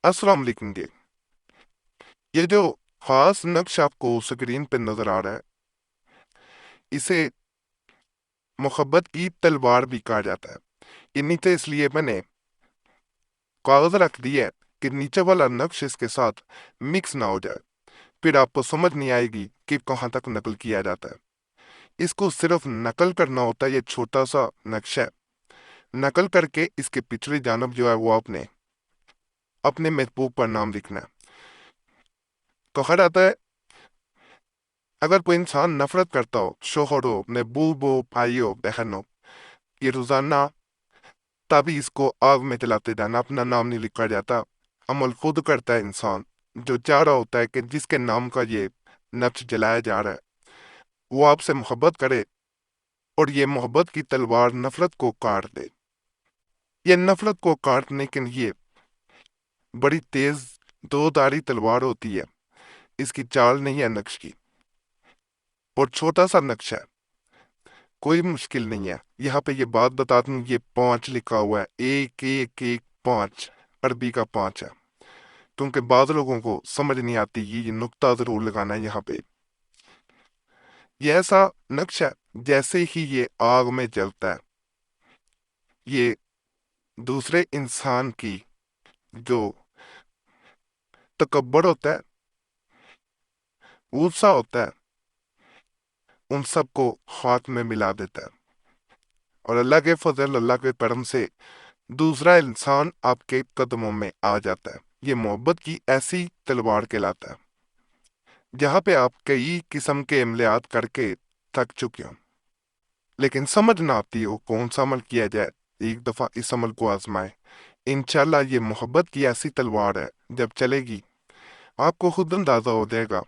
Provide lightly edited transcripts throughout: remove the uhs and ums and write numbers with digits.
अस्सलाम वालेकुम जी। ये जो खास नक्श आपको स्क्रीन पे नजर आ रहा है, इसे मोहब्बत की तलवार भी कहा जाता है। ये नीचे इसलिए मैंने कागज रख दिया है कि नीचे वाला नक्श इसके साथ मिक्स ना हो जाए, फिर आपको समझ नहीं आएगी कि कहाँ तक नकल किया जाता है। इसको सिर्फ नकल करना होता है। ये छोटा सा नक्शा है, नकल करके इसके पिछली जानब जो है वो आपने अपने महबूब पर नाम लिखना है। कहा जाता है अगर कोई इंसान नफरत करता हो, शोहर हो, अपने बूब हो, भाई हो, बहन हो, ये रोजाना तभी इसको आग में जलाते जाना, अपना नाम नहीं लिखा जाता। अमल खुद करता है इंसान जो चाह रहा होता है कि जिसके नाम का ये नक्श जलाया जा रहा है वो आपसे मोहब्बत करे, और ये मोहब्बत की तलवार नफरत को काट दे। ये नफरत को काटने के लिए बड़ी तेज दो धारी तलवार होती है। इसकी चाल नहीं है नक्श की, और छोटा सा नक्शा है, कोई मुश्किल नहीं है। यहाँ पे ये बात बता दूं, ये 5 लिखा हुआ है, 1 1 1 5, अरबी का 5 है, क्योंकि बाद लोगों को समझ नहीं आती। ये नुक्ता जरूर लगाना है यहाँ पे। ये ऐसा नक्शा है, जैसे ही ये आग में जलता है, ये दूसरे इंसान की जो तकब्बर होता है, गुस्सा होता है, उन सबको हाथ में मिला देता है। और अल्लाह के फजल, अल्लाह के करम से दूसरा इंसान आपके कदमों में आ जाता है। ये मोहब्बत की ऐसी तलवार कहलाता है जहाँ पे आप कई किस्म के अमलियात करके थक चुके हो, लेकिन समझ ना आती हो कौन सा अमल किया जाए। एक दफा इस अमल को आजमाए, इंशाल्लाह ये मोहब्बत की ऐसी तलवार है, जब चलेगी आपको खुद अंदाजा हो जाएगा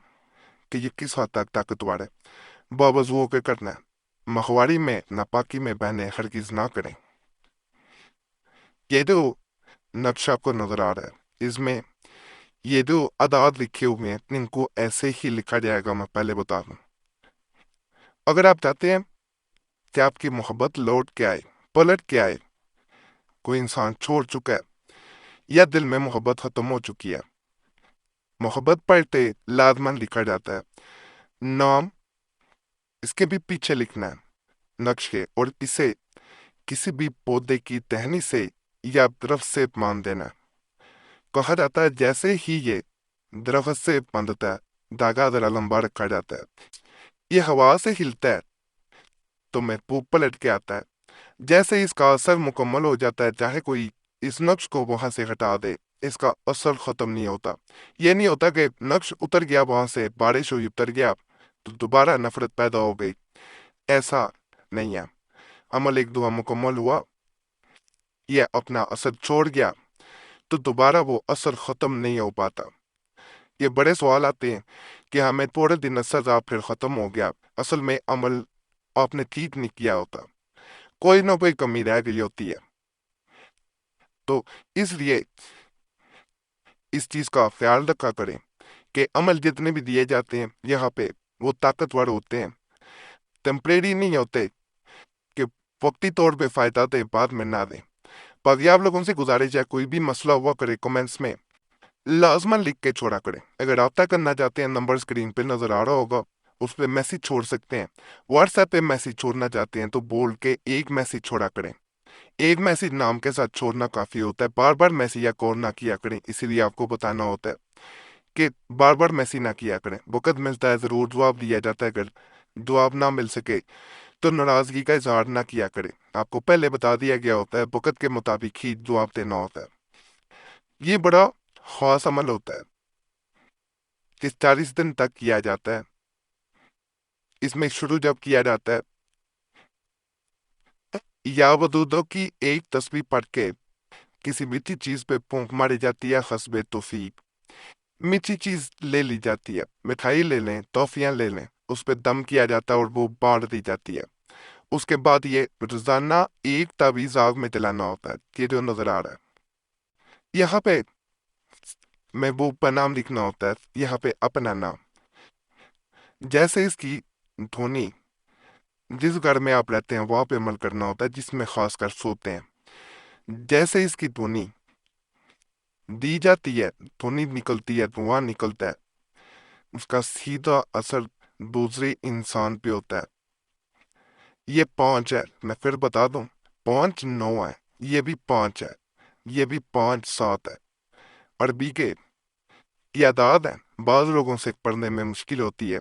कि ये किस हद तक ताकतवर है। बावजूद होकर करना है, मखवारी में नापाकी में बहने हरगिज ना करें। ये जो नक्शा आपको नजर आ रहा है, इसमें ये जो अदाद लिखे हुए हैं इनको ऐसे ही लिखा जाएगा। मैं पहले बता दूं, अगर आप चाहते हैं कि आपकी मोहब्बत लौट के आए, पलट के आए, कोई इंसान छोड़ चुका है या दिल में मोहब्बत खत्म हो चुकी है, मोहब्बत पलटे लाजमन लिखा जाता है। नाम इसके भी पीछे लिखना है नक्श के, और इसे किसी भी पौधे की टहनी से या दरख्त से बांध देना है। कहा जाता है जैसे ही ये दरख्त से बांधता है, धागा जरा लंबा रखा जाता है, ये हवा से हिलता है तो महबूब पलट के आता है। जैसे ही इसका असर मुकम्मल हो जाता है, चाहे कोई इस नक्श को वहां से हटा दे, इसका असर खत्म नहीं होता। ये नहीं होता कि नक्श उतर गया, वहां से बारिश हुई, उतर गया तो दोबारा नफरत पैदा हो गई। ऐसा नहीं है। अमल एक दफा मुकम्मल हुआ, ये अपना असर छोड़ गया तो दोबारा वो असर खत्म नहीं हो पाता। ये बड़े सवाल आते हैं कि हमें थोड़े दिन असर था फिर खत्म हो गया। असल में अमल आपने ठीक नहीं किया होता, कोई ना कोई कमी रह गई होती है। तो इसलिए इस चीज का ख्याल रखा करें कि अमल जितने भी दिए जाते हैं यहाँ पे, वो ताकतवर होते हैं, टेम्परेरी नहीं होते कि वक्ती तौर पे फायदा दे बाद में ना दे। बाकी आप लोगों से गुजारिश है, कोई भी मसला हुआ करे कमेंट्स में लाजमन लिख के छोड़ा करें। अगर रब्ता करना चाहते हैं, नंबर स्क्रीन पे नजर आ रहा होगा, उस पर मैसेज छोड़ सकते हैं। व्हाट्सएप पे मैसेज छोड़ना चाहते हैं तो बोल के एक मैसेज छोड़ा करें। एक मैसेज नाम के साथ छोड़ना काफी होता है, बार बार मैसेज या कॉल ना किया करें। इसीलिए आपको बताना होता है कि बार बार मैसेज ना किया करें। वक़्त मिलता है जरूर जवाब दिया जाता है, अगर जवाब ना मिल सके तो नाराजगी का इजहार ना किया करें। आपको पहले बता दिया गया होता है, वक़्त के मुताबिक ही जवाब देना होता है। ये बड़ा खास अमल होता है कि 40 दिन तक किया जाता है। इसमें शुरू जब किया जाता है, या वदूदों की एक तस्बीह पढ़ के किसी मीठी चीज पे फूंक मारी जाती है हस्बे तौफीक। मीठी चीज ले ली जाती है, मिठाई ले लें, टॉफियां ले लें, उस पे दम किया जाता है और वो बांट दी जाती है। उसके बाद ये रोजाना एक तावीज आग में जलाना होता है। ये जो नजर आ रहा है, यहाँ पे महबूब का नाम लिखना होता है, यहाँ पे अपना नाम। जैसे इसकी ध्वनि जिस घर में आप रहते हैं वहां पे अमल करना होता है, जिसमें खासकर सोते हैं। जैसे इसकी ध्वनि دی جاتی ہے، دھونی نکلتی ہے، دھواں نکلتا ہے، اس کا سیدھا اثر دوسرے انسان پہ ہوتا ہے۔ یہ 5 ہے، میں پھر بتا دوں، 5 9 ہے، یہ بھی 5 ہے، یہ بھی 5 7 ہے۔ عربی کے یہ اعداد ہیں، بعض لوگوں سے پڑھنے میں مشکل ہوتی ہے۔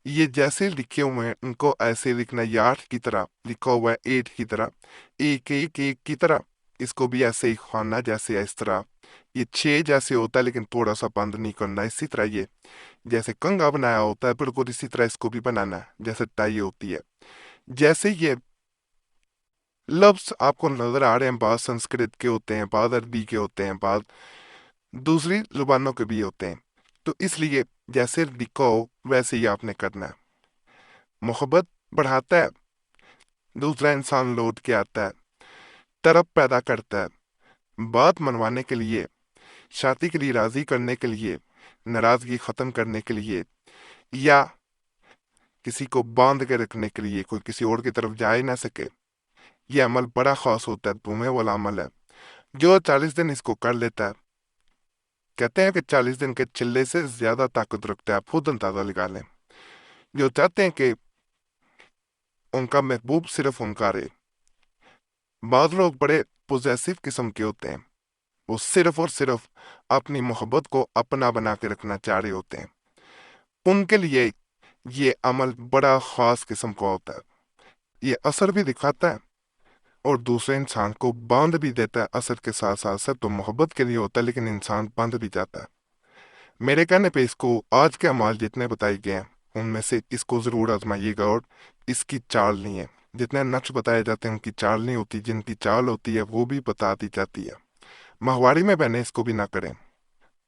یہ جیسے لکھے ہوئے ہیں ان کو ایسے لکھنا، 8 کی طرح لکھا ہوا ہے، 8 کی طرح، ایک ایک ایک کی طرح، اس کو بھی ایسے ہی خواننا جیسے اس طرح۔ یہ 6 جیسے ہوتا ہے لیکن تھوڑا سا بند نہیں کرنا، اسی طرح یہ جیسے کنگا بنایا ہوتا ہے بالکل اسی طرح اس کو بھی بنانا ہے جیسے ٹائی ہوتی ہے۔ جیسے یہ لفظ آپ کو نظر آ رہے ہیں، بعض سنسکرت کے ہوتے ہیں، بعض عربی کے ہوتے ہیں، بعض دوسری زبانوں کے بھی ہوتے ہیں، تو اس لیے جیسے لکھا ہو ویسے ہی آپ نے کرنا ہے۔ محبت بڑھاتا ہے، دوسرا انسان لوٹ کے آتا ہے، طرب پیدا کرتا ہے، بات منوانے کے لیے، شادی کے لیے راضی کرنے کے لیے، ناراضگی ختم کرنے کے لیے، یا کسی کو باندھ کے رکھنے کے لیے کوئی کسی اور کی طرف جا ہی نہ سکے۔ یہ عمل بڑا خاص ہوتا ہے، دھومے والا عمل ہے۔ جو 40 دن اس کو کر لیتا ہے، کہتے ہیں کہ 40 دن کے چلے سے زیادہ طاقت رکھتا ہے، آپ خود اندازہ لگا لیں۔ جو چاہتے ہیں کہ ان کا محبوب صرف ان کا رہے، بعض لوگ بڑے پوزیسو قسم کے ہوتے ہیں، وہ صرف اور صرف اپنی محبت کو اپنا بنا کے رکھنا چاہ رہے ہوتے ہیں، ان کے لیے یہ عمل بڑا خاص قسم کا ہوتا ہے۔ یہ اثر بھی دکھاتا ہے اور دوسرے انسان کو باندھ بھی دیتا ہے، اثر کے ساتھ ساتھ سب تو محبت کے لیے ہوتا ہے لیکن انسان باندھ بھی جاتا ہے۔ میرے کہنے پہ اس کو آج کے اعمال جتنے بتائے گئے ہیں ان میں سے اس کو ضرور آزمائیے گا، اور اس کی چال نہیں ہے، جتنے نقش بتائے جاتے ہیں ان کی چال نہیں ہوتی، جن کی چال ہوتی ہے وہ بھی بتا دی جاتی ہے۔ ماہواری میں بہنیں اس کو بھی نہ کریں،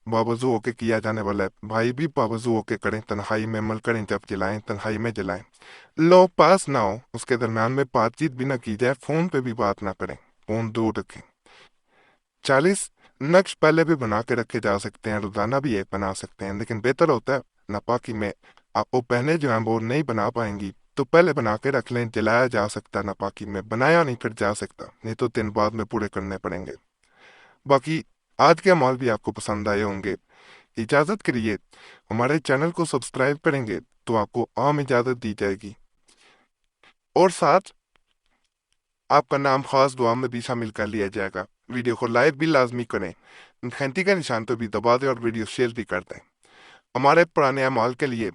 باوضو ہو کے کیا جانے والا ہے، بھائی بھی باوضو ہو کے کریں، تنہائی میں عمل کریں، جب جلائیں تنہائی میں جلائیں، لوگ پاس نہ ہو، اس کے درمیان میں بات چیت بھی نہ کی جائے، فون پہ بھی بات نہ کریں، فون دور رکھیں۔ 40 نقش پہلے بھی بنا کے رکھے جا سکتے ہیں، روزانہ بھی ایک بنا سکتے ہیں، لیکن بہتر ہوتا ہے ناپاکی میں آپ وہ بہنیں جو ہیں وہ نہیں بنا پائیں گی تو پہلے بنا کے رکھ لیں، جلایا جا سکتا ہے ناپاکی میں، بنایا نہیں پھر جا سکتا، نہیں تو 3 بعد میں پورے کرنے پڑیں گے۔ باقی آج کے اعمال بھی آپ کو پسند آئے ہوں گے۔ اجازت کے لیے ہمارے چینل کو سبسکرائب کریں گے تو آپ کو عام اجازت دی جائے گی، اور ساتھ آپ کا نام خاص دعا میں بھی شامل کر لیا جائے گا۔ ویڈیو کو لائک بھی لازمی کریں، گھنٹی کا نشان تو بھی دبا دیں اور ویڈیو شیئر بھی کر دیں۔ ہمارے پرانے اعمال کے لیے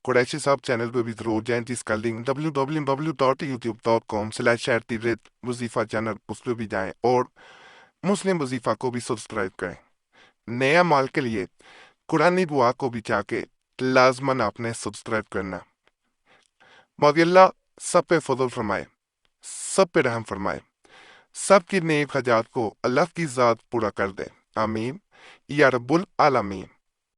قریشی صاحب چینل پہ بھی ضرور جائیں، جس کا لنک www.youtube.com/وظیفہ چینل اس پہ بھی جائیں، اور مسلم وظیفہ کو بھی سبسکرائب کریں۔ نئے اعمال کے لیے قرآنی دعا کو بھی جا کے لازماً آپ نے سبسکرائب کرنا۔ مولا اللہ سب پہ فضل فرمائے، سب پہ رحم فرمائے، سب کی نیک حاجات کو اللہ کی ذات پورا کر دے، آمین یا رب العالمین۔